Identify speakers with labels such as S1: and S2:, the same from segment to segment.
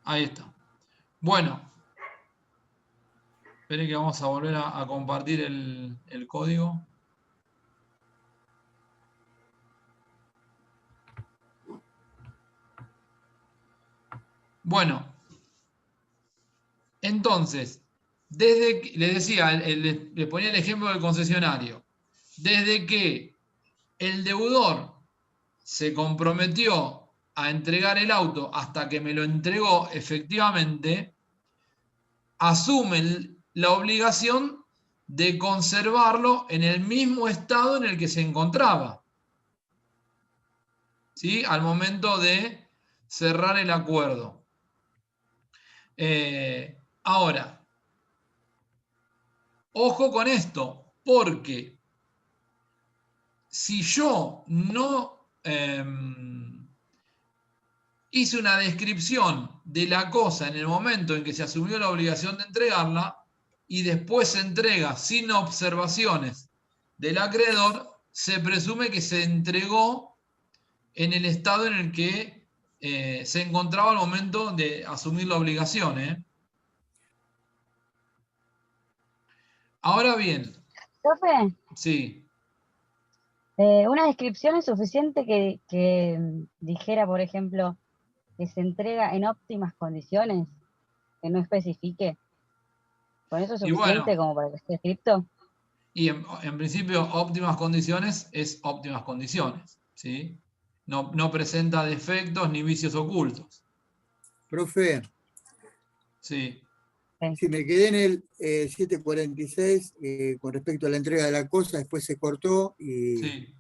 S1: Ahí está. Bueno, esperen que vamos a volver a compartir el código. Bueno, entonces, desde que, les decía, les ponía el ejemplo del concesionario. Desde que el deudor se comprometió a entregar el auto hasta que me lo entregó efectivamente, asume la obligación de conservarlo en el mismo estado en el que se encontraba, ¿sí? Al momento de cerrar el acuerdo. Ahora, ojo con esto, porque si yo no hice una descripción de la cosa en el momento en que se asumió la obligación de entregarla y después se entrega sin observaciones del acreedor, se presume que se entregó en el estado en el que se encontraba al momento de asumir la obligación, ¿eh? Ahora bien,
S2: Profe,
S1: sí.
S2: una descripción es suficiente que dijera, por ejemplo, que se entrega en óptimas condiciones, que no especifique. ¿Con eso es
S1: Y
S2: suficiente
S1: bueno,
S2: como para que esté escrito?
S1: y en principio óptimas condiciones es óptimas condiciones, ¿sí? No presenta defectos ni vicios ocultos.
S3: Profe,
S1: Sí.
S2: Sí.
S3: si me quedé en el 746 con respecto a la entrega de la cosa, después se cortó
S1: Sí.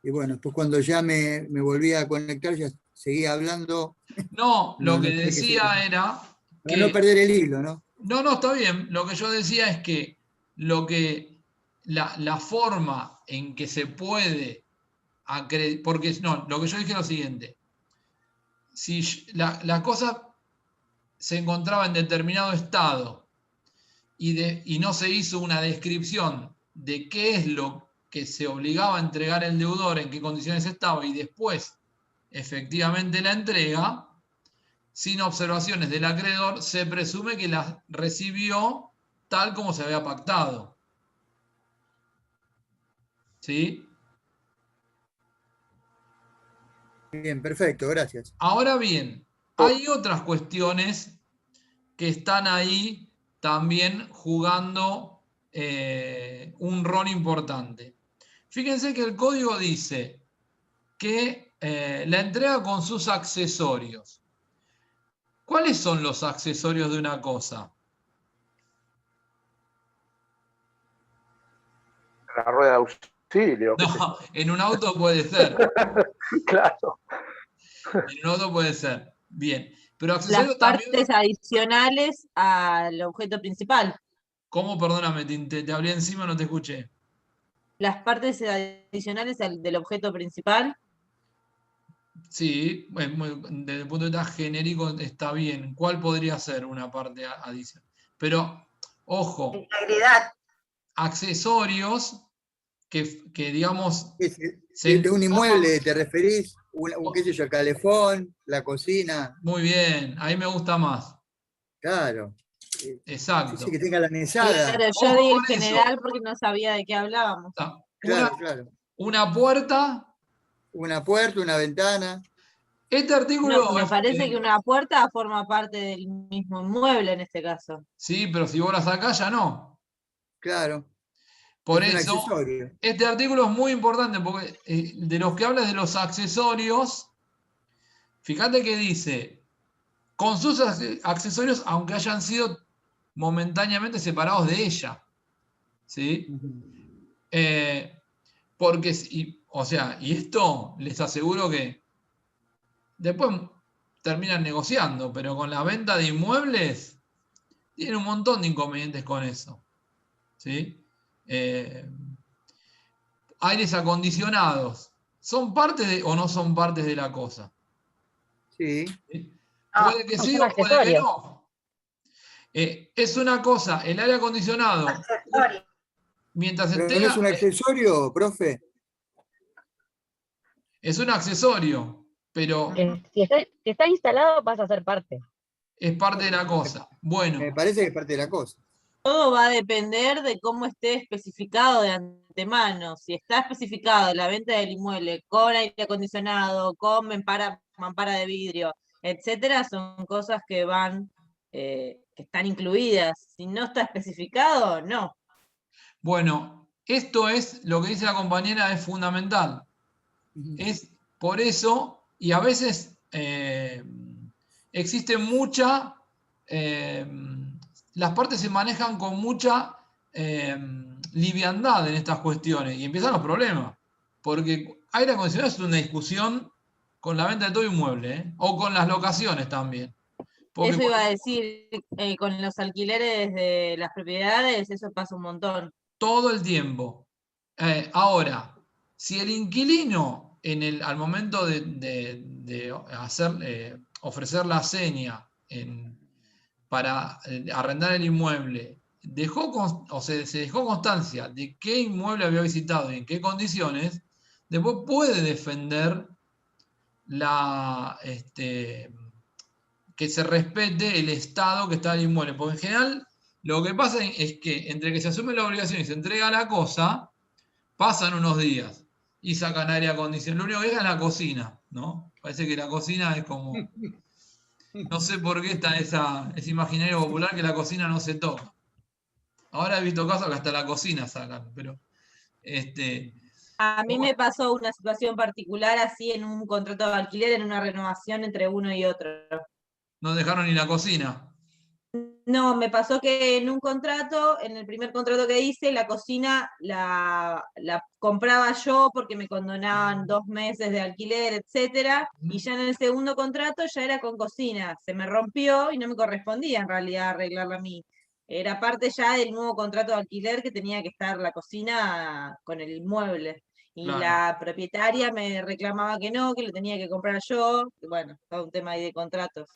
S3: y bueno, después cuando ya me volví a conectar, ya seguía hablando.
S1: No, lo
S3: No
S1: que
S3: sé qué se...
S1: decía era
S3: Para no
S1: que.
S3: perder el hilo, ¿no?
S1: No, está bien. Lo que yo decía es que la forma en que se puede acreditar. Porque no, lo que yo dije es lo siguiente. Si la cosa se encontraba en determinado estado y no se hizo una descripción de qué es lo que se obligaba a entregar el deudor, en qué condiciones estaba, y después efectivamente la entrega, sin observaciones del acreedor, se presume que las recibió tal como se había pactado. ¿Sí?
S3: Bien, perfecto, gracias.
S1: Ahora bien, hay otras cuestiones que están ahí también jugando un rol importante. Fíjense que el código dice que la entrega con sus accesorios. ¿Cuáles son los accesorios de una cosa?
S4: La rueda de auxilio.
S1: No, en un auto puede ser.
S4: Claro.
S1: En un auto puede ser. Bien. Pero
S5: Las
S1: accesorios
S5: partes
S1: también.
S5: adicionales al objeto principal.
S1: ¿Cómo? Perdóname, te hablé encima, no te escuché.
S5: Las partes adicionales del objeto principal.
S1: Sí, desde el punto de vista genérico está bien. ¿Cuál podría ser una parte adicional? Pero, ojo,
S6: Integridad.
S1: accesorios que digamos,
S3: De un inmueble te referís, qué sé yo, el calefón, la cocina.
S1: Muy bien, ahí me gusta más.
S3: Claro.
S1: Exacto.
S3: Sí, que tenga la mesada.
S5: Claro, yo
S1: Ojo
S5: di el
S1: con eso.
S5: general porque no sabía de qué hablábamos.
S3: Claro, claro.
S1: Una puerta.
S3: Una puerta, una ventana.
S1: Este artículo.
S5: No, me parece que una puerta forma parte del mismo inmueble en este caso.
S1: Sí, pero si vos la sacás ya no.
S3: Claro.
S1: Por
S3: Es un
S1: eso,
S3: accesorio.
S1: este artículo es muy importante porque de los que habla de los accesorios, fíjate que dice, con sus accesorios, aunque hayan sido momentáneamente separados de ella. ¿Sí? Porque, o sea, y esto les aseguro que después terminan negociando, pero con la venta de inmuebles tiene un montón de inconvenientes con eso. ¿Sí? Aires acondicionados, ¿son parte o no son partes de la cosa?
S3: Sí.
S1: ¿Sí? Puede que sí
S2: son
S1: o puede que
S2: accesorios.
S1: no. Es una cosa, el aire acondicionado,
S6: Accesorio.
S1: mientras
S3: ¿Pero
S1: esté.
S3: no es un accesorio, profe?
S1: Es un accesorio, pero.
S2: Si está instalado pasa a ser parte.
S1: es parte de la cosa. Bueno,
S3: Me parece que es parte de la cosa.
S5: Todo va a depender de cómo esté especificado de antemano. Si está especificado la venta del inmueble con aire acondicionado, con mampara de vidrio, etcétera, son cosas que que están incluidas. Si no está especificado, no.
S1: bueno, esto es lo que dice la compañera, es fundamental. Es por eso, y a veces existe mucha, las partes se manejan con mucha liviandad en estas cuestiones y empiezan los problemas. Porque aire acondicionado es una discusión con la venta de todo inmueble, ¿eh? O con las locaciones también. Porque
S5: Eso iba a decir, con los alquileres de las propiedades, eso pasa un montón.
S1: todo el tiempo. Ahora, si el inquilino al momento de ofrecer la seña para arrendar el inmueble, se dejó constancia de qué inmueble había visitado y en qué condiciones, después puede defender que se respete el estado que está el inmueble. Porque en general lo que pasa es que entre que se asume la obligación y se entrega la cosa, pasan unos días y sacan aire acondicionado. Lo único que deja es la cocina, ¿no? Parece que la cocina es como... No sé por qué está ese imaginario popular que la cocina no se toca. Ahora he visto casos que hasta la cocina sacan, pero...
S5: A mí me pasó una situación particular así en un contrato de alquiler, en una renovación entre uno y otro.
S1: no dejaron ni la cocina.
S5: No, me pasó que en un contrato, en el primer contrato que hice, la cocina la compraba yo porque me condonaban 2 meses de alquiler, etcétera, y ya en el segundo contrato ya era con cocina. Se me rompió y no me correspondía en realidad arreglarla a mí. Era parte ya del nuevo contrato de alquiler que tenía que estar la cocina con el inmueble. Y
S1: Claro.
S5: la propietaria me reclamaba que no, que lo tenía que comprar yo. Y bueno, todo un tema ahí de contratos.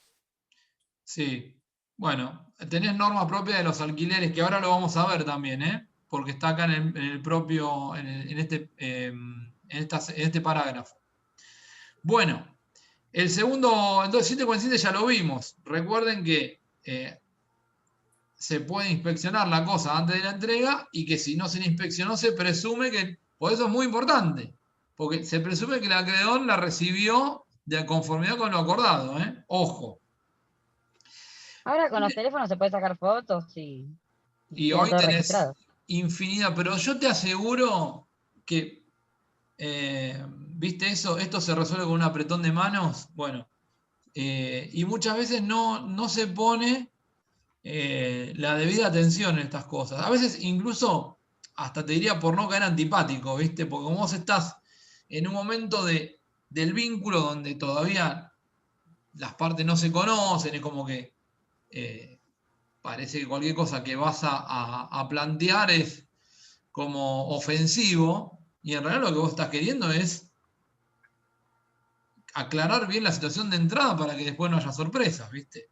S1: Sí. Bueno, tenés norma propia de los alquileres, que ahora lo vamos a ver también, ¿eh? Porque está acá en el propio, en este parágrafo. Bueno, el segundo, entonces 747 ya lo vimos. Recuerden que se puede inspeccionar la cosa antes de la entrega y que si no se inspeccionó se presume que, por eso es muy importante, porque se presume que el acreedor la recibió de conformidad con lo acordado, ¿eh? Ojo.
S2: Ahora con los teléfonos se puede sacar fotos y
S1: Y
S2: queda
S1: hoy
S2: todo
S1: tenés
S2: registrado.
S1: infinidad, pero yo te aseguro que, ¿viste eso? Esto se resuelve con un apretón de manos. Bueno, y muchas veces no se pone la debida atención en estas cosas. A veces incluso, hasta te diría por no caer antipático, ¿viste? Porque como vos estás en un momento del vínculo donde todavía las partes no se conocen, es como que parece que cualquier cosa que vas a plantear es como ofensivo, y en realidad lo que vos estás queriendo es aclarar bien la situación de entrada para que después no haya sorpresas, ¿viste?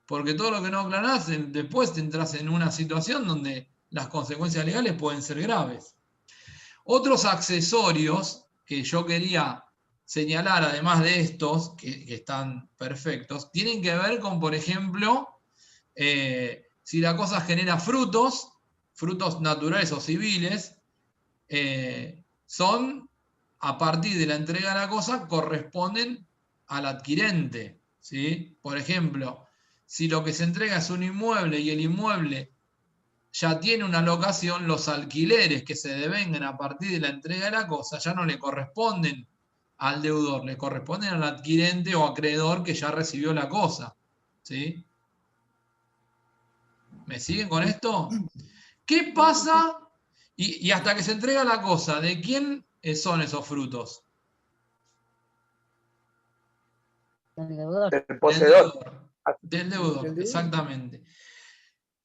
S1: Porque todo lo que no aclarás, después te entras en una situación donde las consecuencias legales pueden ser graves. Otros accesorios que yo quería señalar, además de estos, que están perfectos, tienen que ver con, por ejemplo, si la cosa genera frutos naturales o civiles, son, a partir de la entrega de la cosa, corresponden al adquirente, ¿sí? Por ejemplo, si lo que se entrega es un inmueble y el inmueble ya tiene una locación, los alquileres que se devengan a partir de la entrega de la cosa ya no le corresponden al deudor, le corresponden al adquirente o acreedor que ya recibió la cosa, ¿sí? ¿Me siguen con esto? ¿Qué pasa? Y hasta que se entrega la cosa, ¿de quién son esos frutos?
S2: El deudor.
S4: El
S1: Del
S4: poseedor.
S1: deudor. Del deudor,
S3: ¿El deudor?
S1: exactamente.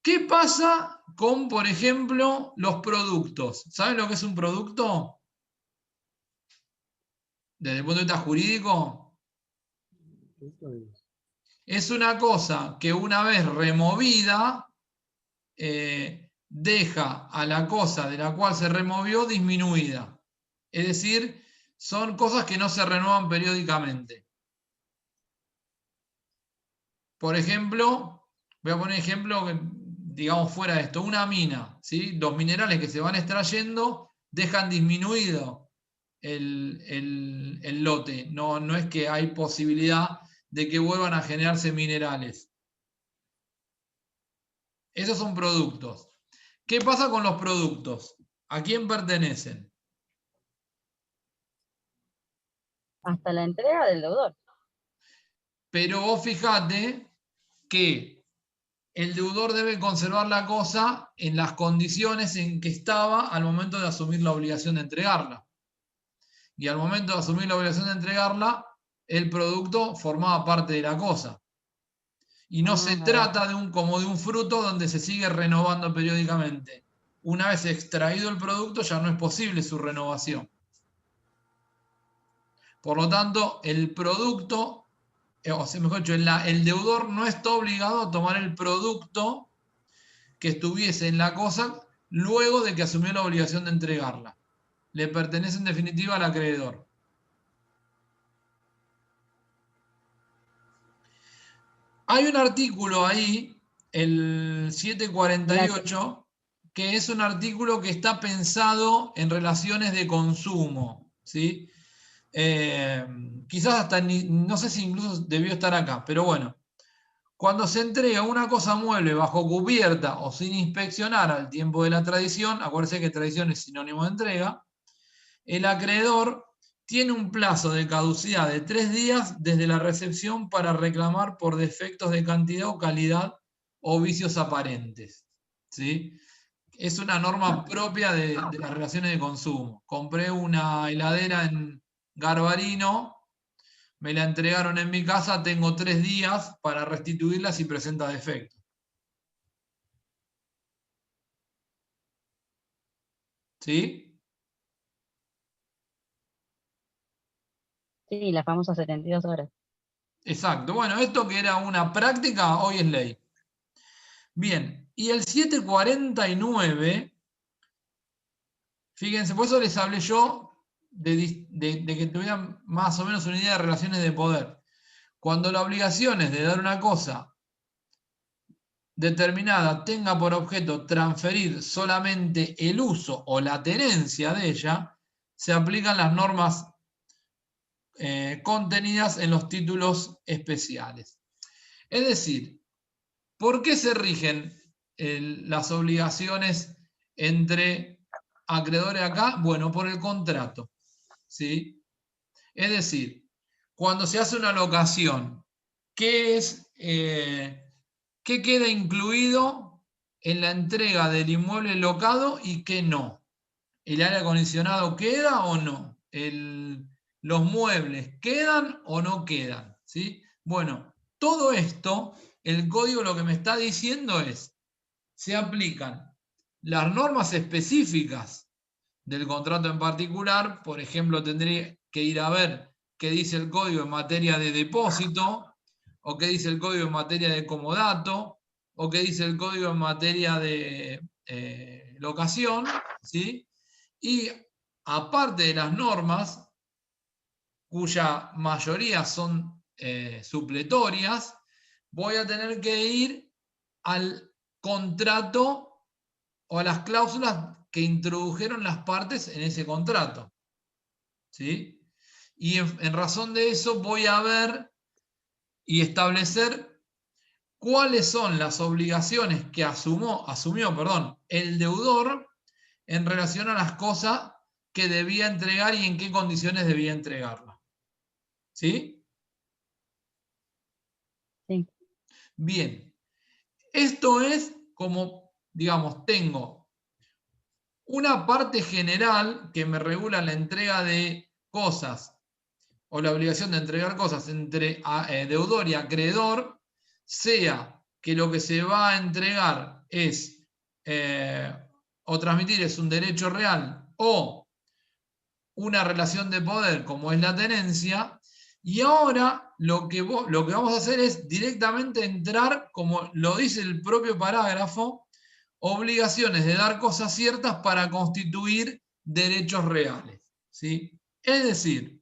S1: ¿Qué pasa con, por ejemplo, los productos? ¿Saben lo que es un producto? Desde el punto de vista jurídico, es una cosa que una vez removida, deja a la cosa de la cual se removió disminuida. Es decir, son cosas que no se renuevan periódicamente. por ejemplo, voy a poner ejemplo, digamos, fuera de esto, una mina, ¿sí? Los minerales que se van extrayendo dejan disminuido el lote. No, no es que hay posibilidad de que vuelvan a generarse minerales. Esos son productos. ¿Qué pasa con los productos? ¿A quién pertenecen?
S2: Hasta la entrega del deudor.
S1: Pero vos fijate que el deudor debe conservar la cosa en las condiciones en que estaba al momento de asumir la obligación de entregarla. Y al momento de asumir la obligación de entregarla, el producto formaba parte de la cosa. Y no se trata como de un fruto donde se sigue renovando periódicamente. Una vez extraído el producto, ya no es posible su renovación. Por lo tanto, el producto, o sea, mejor dicho, el deudor no está obligado a tomar el producto que estuviese en la cosa luego de que asumió la obligación de entregarla. Le pertenece en definitiva al acreedor. Hay un artículo ahí, el 748, que es un artículo que está pensado en relaciones de consumo, ¿sí? Quizás hasta, no sé si incluso debió estar acá, pero bueno. Cuando se entrega una cosa mueble bajo cubierta o sin inspeccionar al tiempo de la tradición, acuérdense que tradición es sinónimo de entrega, el acreedor tiene un plazo de caducidad de 3 días desde la recepción para reclamar por defectos de cantidad o calidad o vicios aparentes. ¿Sí? Es una norma propia de las relaciones de consumo. Compré una heladera en Garbarino, me la entregaron en mi casa, tengo 3 días para restituirla si presenta defectos. ¿Sí?
S2: Sí, las famosas 72 horas.
S1: Exacto. Bueno, esto que era una práctica, hoy es ley. Bien, y el 749, fíjense, por eso les hablé yo de que tuvieran más o menos una idea de relaciones de poder. Cuando la obligación es de dar una cosa determinada tenga por objeto transferir solamente el uso o la tenencia de ella, se aplican las normas contenidas en los títulos especiales. Es decir, ¿por qué se rigen las obligaciones entre acreedores acá? Bueno, por el contrato, ¿sí? Es decir, cuando se hace una locación, ¿qué queda incluido en la entrega del inmueble locado y qué no? ¿El aire acondicionado queda o no? ¿Los muebles quedan o no quedan? ¿Sí? Bueno, todo esto, el código lo que me está diciendo es, se aplican las normas específicas del contrato en particular. Por ejemplo, tendría que ir a ver qué dice el código en materia de depósito, o qué dice el código en materia de comodato, o qué dice el código en materia de locación, ¿sí? Y aparte de las normas, cuya mayoría son supletorias, voy a tener que ir al contrato o a las cláusulas que introdujeron las partes en ese contrato. ¿Sí? Y en razón de eso voy a ver y establecer cuáles son las obligaciones que asumió el deudor en relación a las cosas que debía entregar y en qué condiciones debía entregarla. ¿Sí?
S2: Sí.
S1: Bien. Esto es como, digamos, tengo una parte general que me regula la entrega de cosas o la obligación de entregar cosas entre deudor y acreedor, sea que lo que se va a entregar es o transmitir es un derecho real o una relación de poder como es la tenencia. Y ahora lo que vamos a hacer es directamente entrar, como lo dice el propio parágrafo, obligaciones de dar cosas ciertas para constituir derechos reales. ¿Sí? Es decir,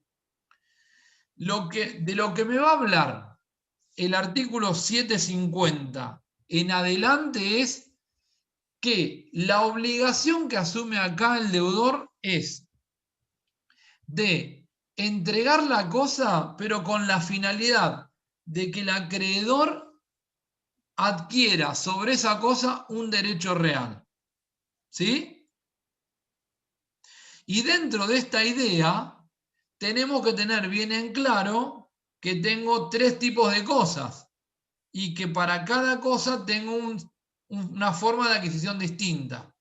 S1: de lo que me va a hablar el artículo 750 en adelante es que la obligación que asume acá el deudor es de entregar la cosa, pero con la finalidad de que el acreedor adquiera sobre esa cosa un derecho real. ¿Sí? Y dentro de esta idea, tenemos que tener bien en claro que tengo 3 tipos de cosas y que para cada cosa tengo una forma de adquisición distinta.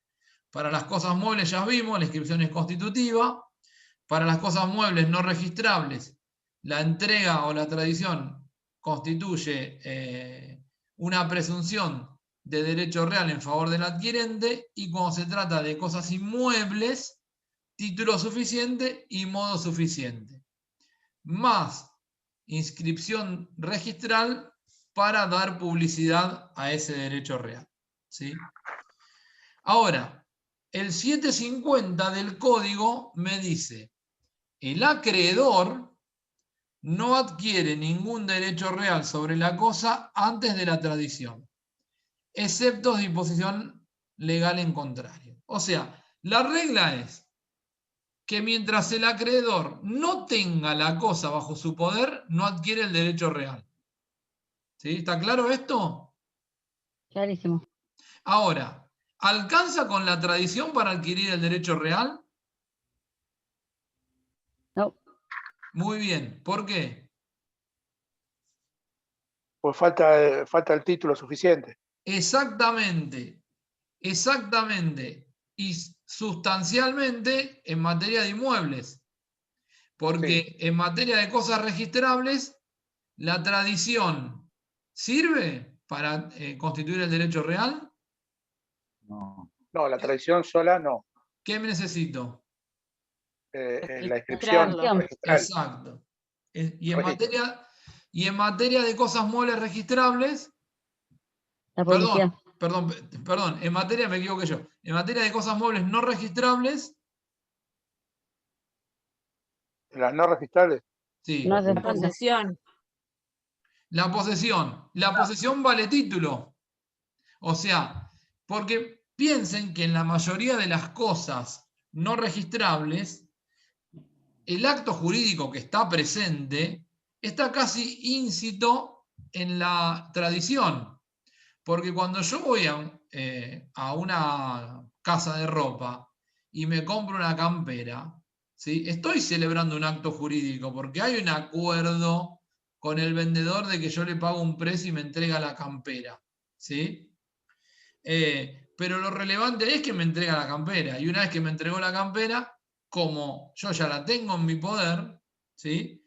S1: Para las cosas muebles ya vimos, la inscripción es constitutiva. Para las cosas muebles no registrables, la entrega o la tradición constituye una presunción de derecho real en favor del adquirente, y cuando se trata de cosas inmuebles, título suficiente y modo suficiente, más inscripción registral para dar publicidad a ese derecho real. ¿Sí? Ahora, el 750 del código me dice: el acreedor no adquiere ningún derecho real sobre la cosa antes de la tradición, excepto disposición legal en contrario. O sea, la regla es que mientras el acreedor no tenga la cosa bajo su poder, no adquiere el derecho real. ¿Sí? ¿Está claro esto?
S2: Clarísimo.
S1: Ahora, ¿alcanza con la tradición para adquirir el derecho real?
S2: No,
S1: Muy bien. ¿Por qué?
S4: Pues falta el título suficiente.
S1: Exactamente. Exactamente. Y sustancialmente en materia de inmuebles. Porque en materia de cosas registrables, la tradición sirve para constituir el derecho real.
S3: No.
S4: No, la tradición sola no.
S1: ¿Qué necesito?
S4: La inscripción
S5: Registrarlo.
S4: registral.
S1: Exacto. Y
S4: Registro.
S1: en materia de cosas muebles registrables,
S2: la publicidad.
S1: perdón, en materia, me equivoqué yo. En materia de cosas muebles no registrables,
S4: Las no registrables.
S1: sí.
S2: No hace
S5: La
S2: falta.
S5: posesión.
S1: La posesión. La posesión vale título. O sea, porque piensen que en la mayoría de las cosas no registrables, el acto jurídico que está presente está casi íncito en la tradición. Porque cuando yo voy a una casa de ropa y me compro una campera, ¿sí? Estoy celebrando un acto jurídico porque hay un acuerdo con el vendedor de que yo le pago un precio y me entrega la campera. ¿Sí? Pero lo relevante es que me entrega la campera. Y una vez que me entregó la campera, como yo ya la tengo en mi poder, ¿sí?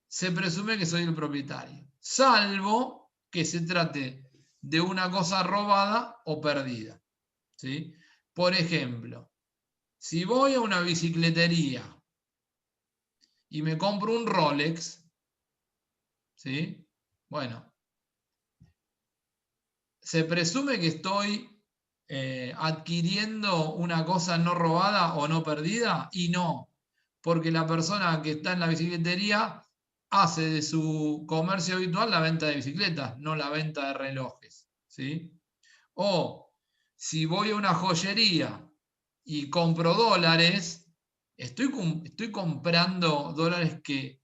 S1: Se presume que soy el propietario. Salvo que se trate de una cosa robada o perdida. ¿Sí? Por ejemplo, si voy a una bicicletería y me compro un Rolex, ¿sí? Bueno, se presume que estoy adquiriendo una cosa no robada o no perdida, y no, porque la persona que está en la bicicletería hace de su comercio habitual la venta de bicicletas, no la venta de relojes. ¿Sí? O si voy a una joyería y compro dólares, estoy comprando dólares que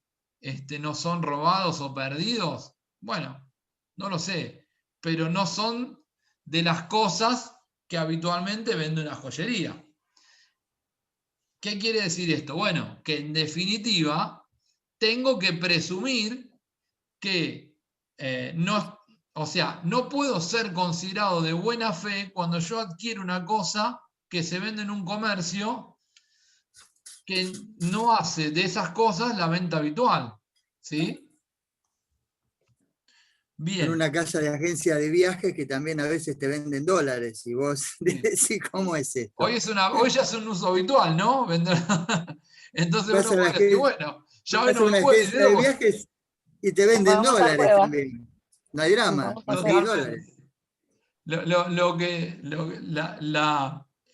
S1: no son robados o perdidos. Bueno, no lo sé, pero no son de las cosas que habitualmente vende una joyería. ¿Qué quiere decir esto? Bueno, que en definitiva tengo que presumir que no puedo ser considerado de buena fe cuando yo adquiero una cosa que se vende en un comercio que no hace de esas cosas la venta habitual. ¿Sí?
S3: En
S1: Bien.
S3: una casa de agencia de viajes que también a veces te venden dólares y vos decís, ¿cómo es esto?
S1: Hoy ya es un uso habitual, ¿no? Entonces
S3: Vas
S1: uno
S3: a
S1: puede decir, bueno, ya hoy
S3: vas a
S1: no me
S3: una
S1: puede
S3: agencia de
S1: dinero.
S3: viajes y te
S2: La
S3: venden
S2: famosa
S3: dólares
S2: prueba.
S3: también. No hay drama,
S2: famosa
S3: conseguí
S2: prueba.
S3: dólares.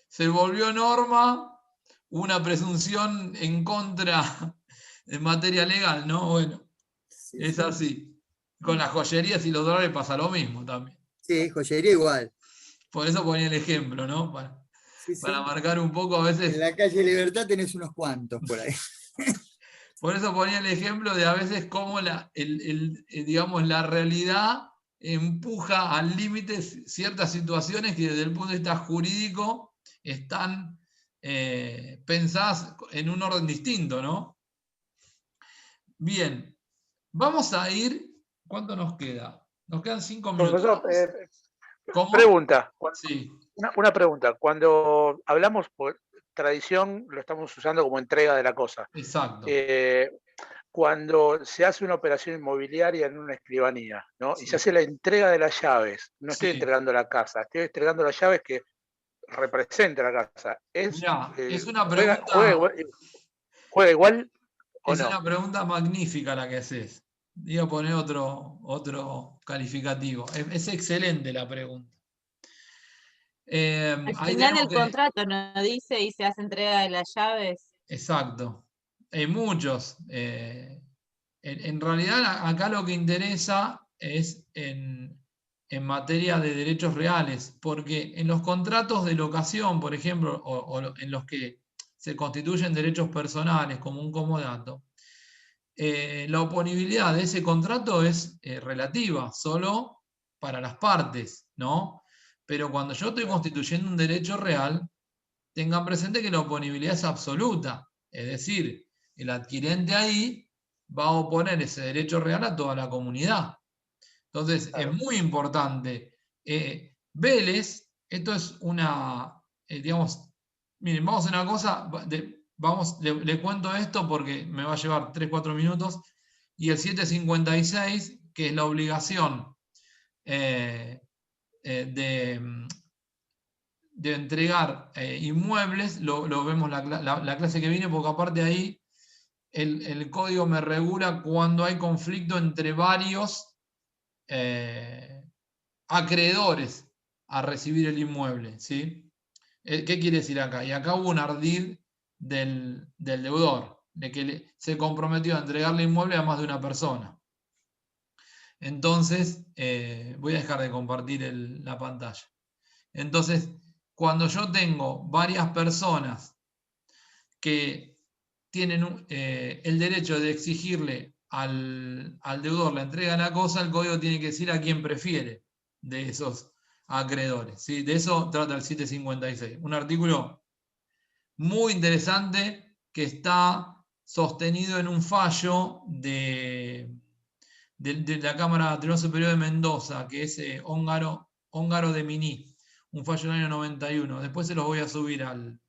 S1: Se volvió norma una presunción en contra en materia legal, ¿no? Bueno,
S3: Sí,
S1: es
S3: sí.
S1: así. Con las joyerías y los dólares pasa lo mismo también.
S3: Sí, joyería igual.
S1: Por eso ponía el ejemplo, ¿no?
S3: Sí,
S1: Para
S3: sí.
S1: marcar un poco a
S3: En
S1: veces.
S3: la calle Libertad tenés unos cuantos por ahí.
S1: Por eso ponía el ejemplo de a veces cómo digamos, la realidad empuja al límite ciertas situaciones que desde el punto de vista jurídico están pensadas en un orden distinto, ¿no? Bien, vamos a ir. ¿Cuánto nos queda? Nos quedan 5 minutos.
S4: Profesor,
S1: ¿Cómo?
S4: pregunta.
S1: Sí.
S4: Una pregunta. Cuando hablamos por tradición, lo estamos usando como entrega de la cosa.
S1: Exacto.
S4: Cuando se hace una operación inmobiliaria en una escribanía, ¿no?
S1: Sí.
S4: Y se hace la entrega de las llaves, no estoy
S1: Sí.
S4: entregando la casa, estoy entregando las llaves que representan la casa.
S1: Mirá, es una pregunta.
S4: ¿Juega igual o
S1: Es
S4: no?
S1: una pregunta magnífica la que haces. Voy a poner otro calificativo. Es excelente la pregunta.
S5: Al
S1: Ahí
S5: final
S1: tenemos
S5: del contrato no dice y se hace entrega de las llaves.
S1: Exacto. Hay muchos. En realidad acá lo que interesa es en materia de derechos reales, porque en los contratos de locación, por ejemplo, o en los que se constituyen derechos personales como un comodato, la oponibilidad de ese contrato es relativa, solo para las partes, ¿no? Pero cuando yo estoy constituyendo un derecho real, tengan presente que la oponibilidad es absoluta, es decir, el adquirente ahí va a oponer ese derecho real a toda la comunidad. Entonces,
S4: Claro.
S1: es muy importante. Vélez, esto es una, digamos, miren, vamos a hacer una cosa, le cuento esto porque me va a llevar 3-4 minutos, y el 756, que es la obligación de entregar inmuebles, lo vemos la clase que viene, porque aparte ahí el código me regula cuando hay conflicto entre varios acreedores a recibir el inmueble, ¿sí? ¿Qué quiere decir acá? Y acá hubo un ardid del deudor, de que se comprometió a entregarle inmueble a más de una persona. Entonces, voy a dejar de compartir la pantalla. Entonces, cuando yo tengo varias personas que tienen el derecho de exigirle al deudor la entrega de la cosa, el código tiene que decir a quién prefiere de esos acreedores, ¿sí? De eso trata el 756. Un artículo muy interesante que está sostenido en un fallo de la Cámara Tribunal Superior de Mendoza, que es Óngaro de Miní, un fallo del año 91. Después se los voy a subir al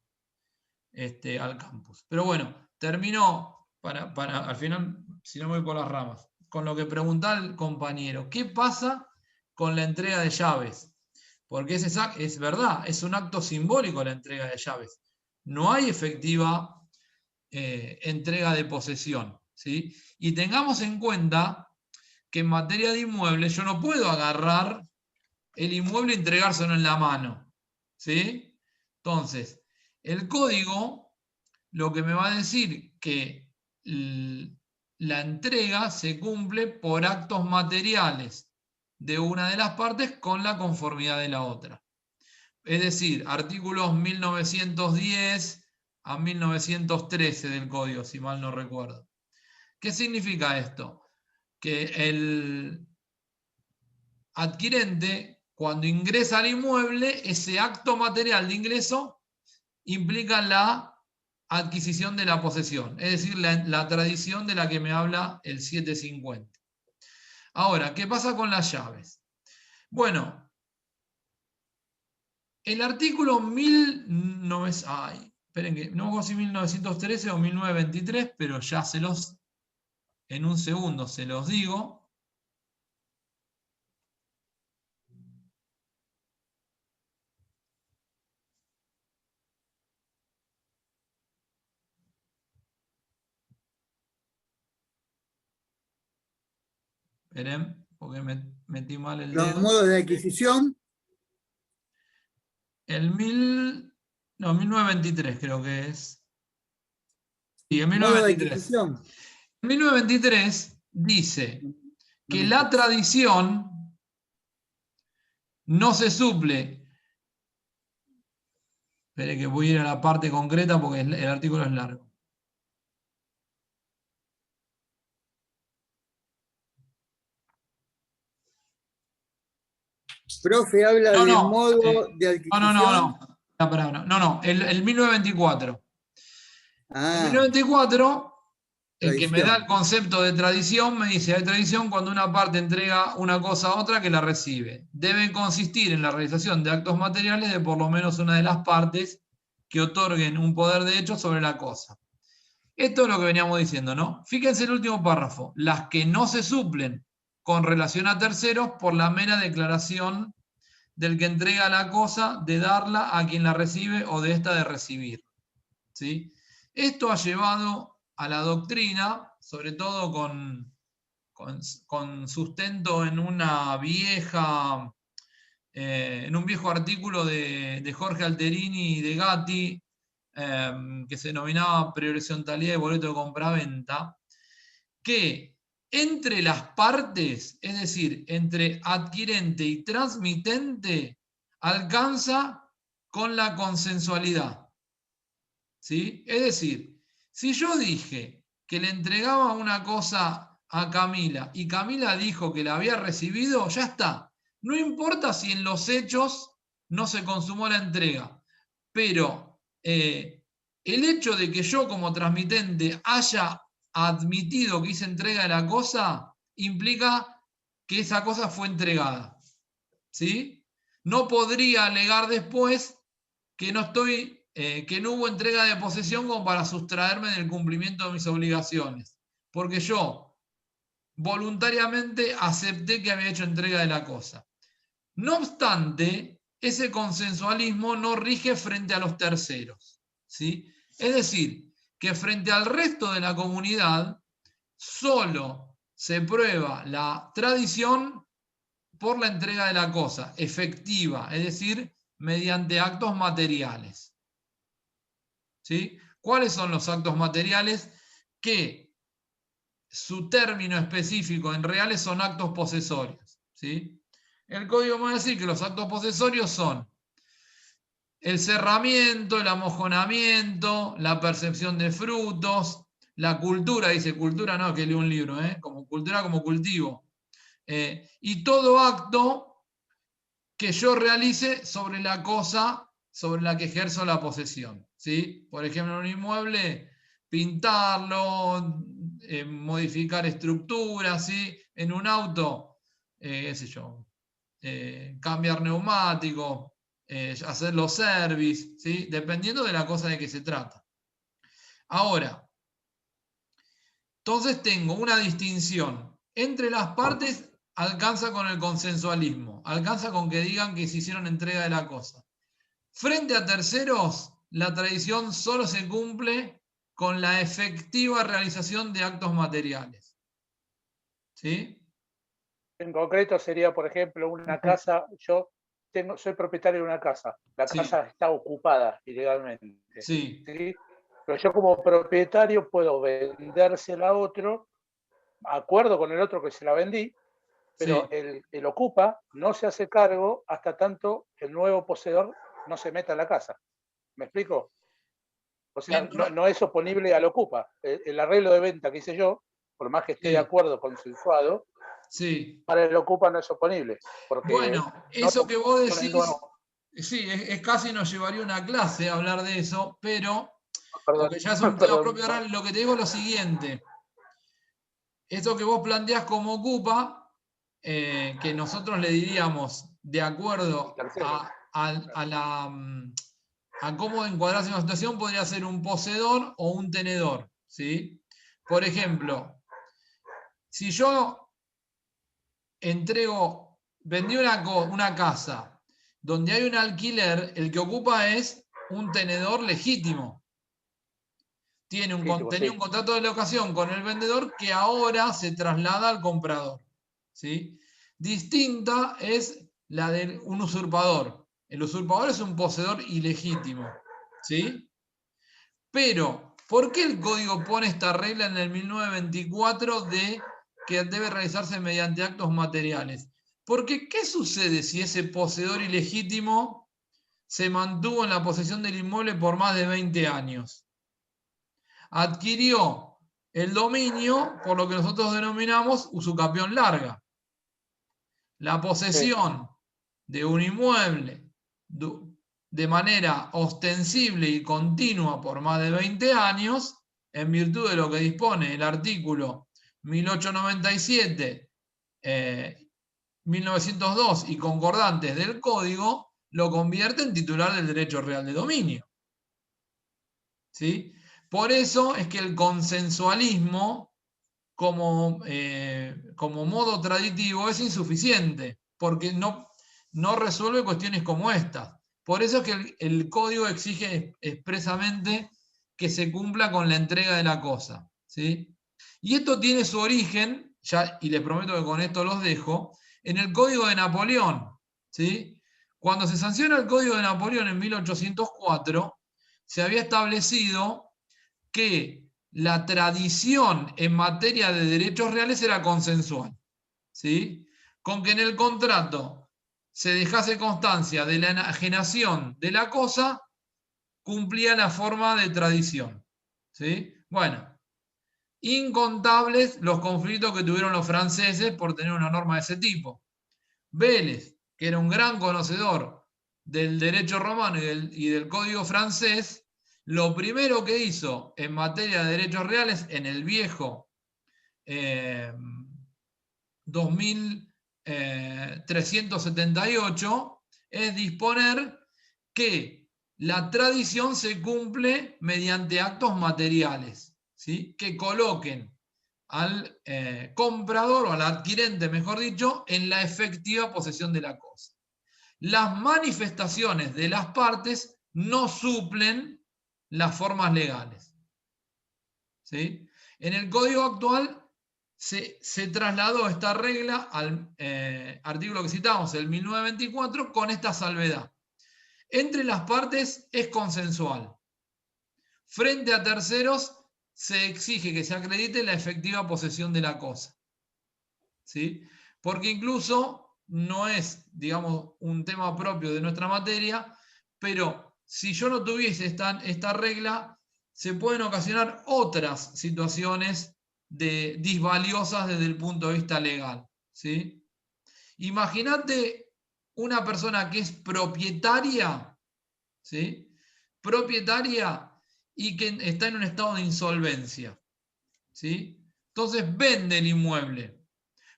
S1: campus. Pero bueno, termino al final, si no me voy por las ramas, con lo que preguntaba el compañero. ¿Qué pasa con la entrega de llaves? Porque es verdad, es un acto simbólico la entrega de llaves. No hay efectiva entrega de posesión, ¿sí? Y tengamos en cuenta que en materia de inmuebles yo no puedo agarrar el inmueble y entregárselo en la mano, ¿sí? Entonces, el código lo que me va a decir que la entrega se cumple por actos materiales de una de las partes con la conformidad de la otra. Es decir, artículos 1910 a 1913 del código, si mal no recuerdo. ¿Qué significa esto? Que el adquirente, cuando ingresa al inmueble, ese acto material de ingreso implica la adquisición de la posesión, es decir, la tradición de la que me habla el 750. Ahora, ¿qué pasa con las llaves? Bueno, el artículo 1913 o 1923, pero ya en un segundo se los digo. Esperen, porque metí mal el
S3: Los
S1: dedo.
S3: modos de adquisición.
S1: El 1923 creo que es. Sí, el
S3: Modo de
S1: 1923.
S3: adquisición.
S1: El 1923 dice que la tradición no se suple. Espere que voy a ir a la parte concreta porque el artículo es largo.
S3: Profe, habla
S1: No,
S3: de
S1: no,
S3: modo de adquisición.
S1: no. La palabra. No, el 1924. El
S3: Ah,
S1: 1924, el que me da
S3: tradición.
S1: el concepto de tradición, me dice, hay tradición cuando una parte entrega una cosa a otra que la recibe. Debe consistir en la realización de actos materiales de por lo menos una de las partes que otorguen un poder de hecho sobre la cosa. Esto es lo que veníamos diciendo, ¿no? Fíjense el último párrafo. Las que no se suplen con relación a terceros por la mera declaración del que entrega la cosa de darla a quien la recibe o de esta de recibir. ¿Sí? Esto ha llevado a la doctrina, sobre todo con sustento en una vieja, en un viejo artículo de Jorge Alterini y de Gatti, que se denominaba Prehorizontalidad de boleto de compraventa, que entre las partes, es decir, entre adquirente y transmitente, alcanza con la consensualidad. ¿Sí? Es decir, si yo dije que le entregaba una cosa a Camila y Camila dijo que la había recibido, ya está. No importa si en los hechos no se consumó la entrega, pero el hecho de que yo como transmitente haya admitido que hice entrega de la cosa implica que esa cosa fue entregada. ¿Sí? No podría alegar después que que no hubo entrega de posesión como para sustraerme del cumplimiento de mis obligaciones, porque yo voluntariamente acepté que había hecho entrega de la cosa. No obstante, ese consensualismo no rige frente a los terceros, ¿sí? Es decir, que frente al resto de la comunidad solo se prueba la tradición por la entrega de la cosa, efectiva, es decir, mediante actos materiales. ¿Sí? ¿Cuáles son los actos materiales? Que su término específico en reales son actos posesorios. ¿Sí? El código me va a decir que los actos posesorios son el cerramiento, el amojonamiento, la percepción de frutos, la cultura, dice cultura, no, que leo un libro, como cultura como cultivo. Y todo acto que yo realice sobre la cosa sobre la que ejerzo la posesión. ¿Sí? Por ejemplo, en un inmueble, pintarlo, modificar estructuras, ¿sí? En un auto, qué sé yo, cambiar neumáticos, hacer los service, ¿sí? Dependiendo de la cosa de que se trata. Ahora, entonces tengo una distinción entre las partes. Alcanza con el consensualismo, alcanza con que digan que se hicieron entrega de la cosa. Frente a terceros, la tradición solo se cumple con la efectiva realización de actos materiales. ¿Sí?
S4: En concreto sería, por ejemplo, una casa. Yo soy propietario de una casa. La
S1: Sí.
S4: casa está ocupada ilegalmente.
S1: Sí.
S4: ¿Sí? Pero yo como propietario puedo vendérsela a otro, acuerdo con el otro que se la vendí, pero
S1: Sí.
S4: el ocupa no se hace cargo hasta tanto el nuevo poseedor no se meta en la casa. ¿Me explico? O sea, no es oponible al ocupa. El arreglo de venta que hice yo, por más que esté de acuerdo consensuado,
S1: Sí.
S4: para el ocupa no es oponible. Porque
S1: Bueno,
S4: no
S1: eso que vos decís,
S4: nuevo.
S1: sí, es casi nos llevaría una clase hablar de eso, pero,
S4: Perdón,
S1: porque ya es un tema propio. Ahora lo que te digo es lo siguiente. Esto que vos planteás como ocupa, que nosotros le diríamos, de acuerdo a cómo encuadrarse una situación, podría ser un poseedor o un tenedor. ¿Sí? Por ejemplo, si yo vendí una casa donde hay un alquiler, el que ocupa es un tenedor legítimo. Tenía un contrato de locación con el vendedor que ahora se traslada al comprador. ¿Sí? Distinta es la de un usurpador. El usurpador es un poseedor ilegítimo. ¿Sí? Pero, ¿por qué el código pone esta regla en el 1924 de que debe realizarse mediante actos materiales. Porque, ¿qué sucede si ese poseedor ilegítimo se mantuvo en la posesión del inmueble por más de 20 años? Adquirió el dominio por lo que nosotros denominamos usucapión larga. La posesión de un inmueble de manera ostensible y continua por más de 20 años, en virtud de lo que dispone el artículo 1897, 1902 y concordantes del Código, lo convierte en titular del derecho real de dominio. ¿Sí? Por eso es que el consensualismo como modo traditivo es insuficiente, porque no resuelve cuestiones como estas. Por eso es que el código exige expresamente que se cumpla con la entrega de la cosa, ¿sí? Y esto tiene su origen, y les prometo que con esto los dejo, en el Código de Napoleón, ¿sí? Cuando se sanciona el Código de Napoleón en 1804, se había establecido que la tradición en materia de derechos reales era consensual, ¿sí? Con que en el contrato se dejase constancia de la enajenación de la cosa, cumplía la forma de tradición, ¿sí? Bueno, incontables los conflictos que tuvieron los franceses por tener una norma de ese tipo. Vélez, que era un gran conocedor del derecho romano y del código francés, lo primero que hizo en materia de derechos reales en el viejo 2378 es disponer que la tradición se cumple mediante actos materiales, ¿sí? Que coloquen al comprador o al adquirente, mejor dicho, en la efectiva posesión de la cosa. Las manifestaciones de las partes no suplen las formas legales, ¿sí? En el código actual se trasladó esta regla al artículo que citamos, el 1924, con esta salvedad. Entre las partes es consensual. Frente a terceros se exige que se acredite la efectiva posesión de la cosa, ¿sí? Porque incluso no es, digamos, un tema propio de nuestra materia, pero si yo no tuviese esta regla, se pueden ocasionar otras situaciones disvaliosas desde el punto de vista legal, ¿sí? Imagínate una persona que es propietaria, ¿sí? Propietaria y que está en un estado de insolvencia, ¿sí? Entonces vende el inmueble,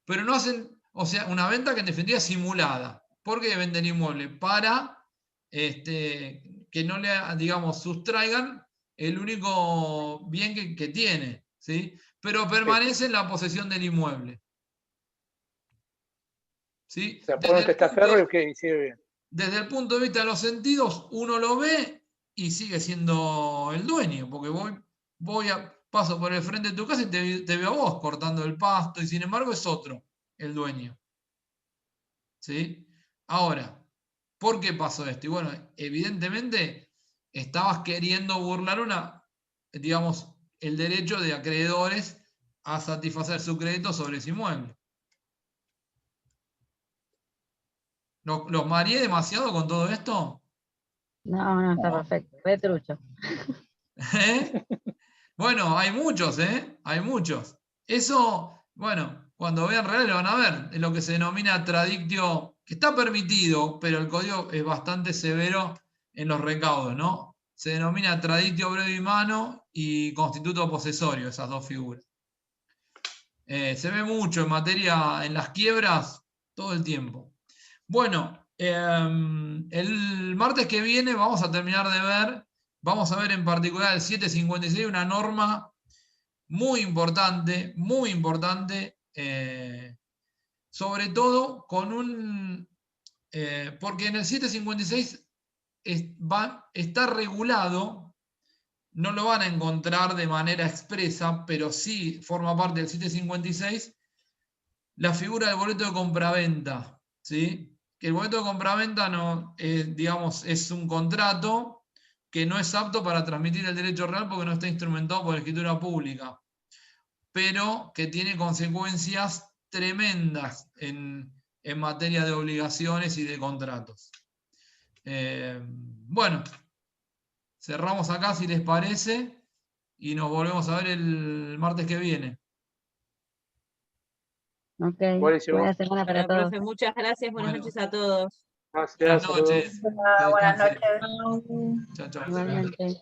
S1: pero no hacen, o sea, una venta que en definitiva es simulada. ¿Por qué vende el inmueble? Para que no le, digamos, sustraigan el único bien que tiene, ¿sí? Pero permanece en la posesión del inmueble, ¿sí?
S4: Se pone un testaferro y sigue bien.
S1: Desde el punto de vista de los sentidos, uno lo ve y sigue siendo el dueño, porque paso por el frente de tu casa y te veo a vos cortando el pasto, y sin embargo es otro el dueño, ¿sí? Ahora, ¿por qué pasó esto? Y bueno, evidentemente estabas queriendo burlar digamos, el derecho de acreedores a satisfacer su crédito sobre ese inmueble. ¿Los mareé demasiado con todo esto?
S2: No, está perfecto. Re trucho.
S1: ¿Eh? Bueno, hay muchos, ¿eh? Hay muchos. Eso, bueno, cuando vean real lo van a ver. Es lo que se denomina tradictio, que está permitido, pero el código es bastante severo en los recaudos, ¿no? Se denomina tradictio brevi mano y constituto posesorio, esas dos figuras. Se ve mucho en materia, en las quiebras, todo el tiempo. Bueno, el martes que viene vamos a terminar de ver, vamos a ver en particular el 756, una norma muy importante, sobre todo con porque en el 756 está regulado, no lo van a encontrar de manera expresa, pero sí forma parte del 756, la figura del boleto de compraventa, ¿sí? Que el boleto de compraventa no, digamos, es un contrato que no es apto para transmitir el derecho real porque no está instrumentado por la escritura pública. pero que tiene consecuencias tremendas en materia de obligaciones y de contratos. Bueno, cerramos acá si les parece y nos volvemos a ver el martes que viene.
S2: Ok,
S4: Buenísimo.
S2: buena semana para
S5: Bueno,
S2: todos.
S5: profe, muchas gracias, buenas
S1: Bueno.
S5: noches a todos.
S1: Buenas
S4: Gracias, saludos.
S1: noches. Que
S6: Buenas
S1: descansen.
S6: noches.
S1: Chao, chao.
S2: Igualmente.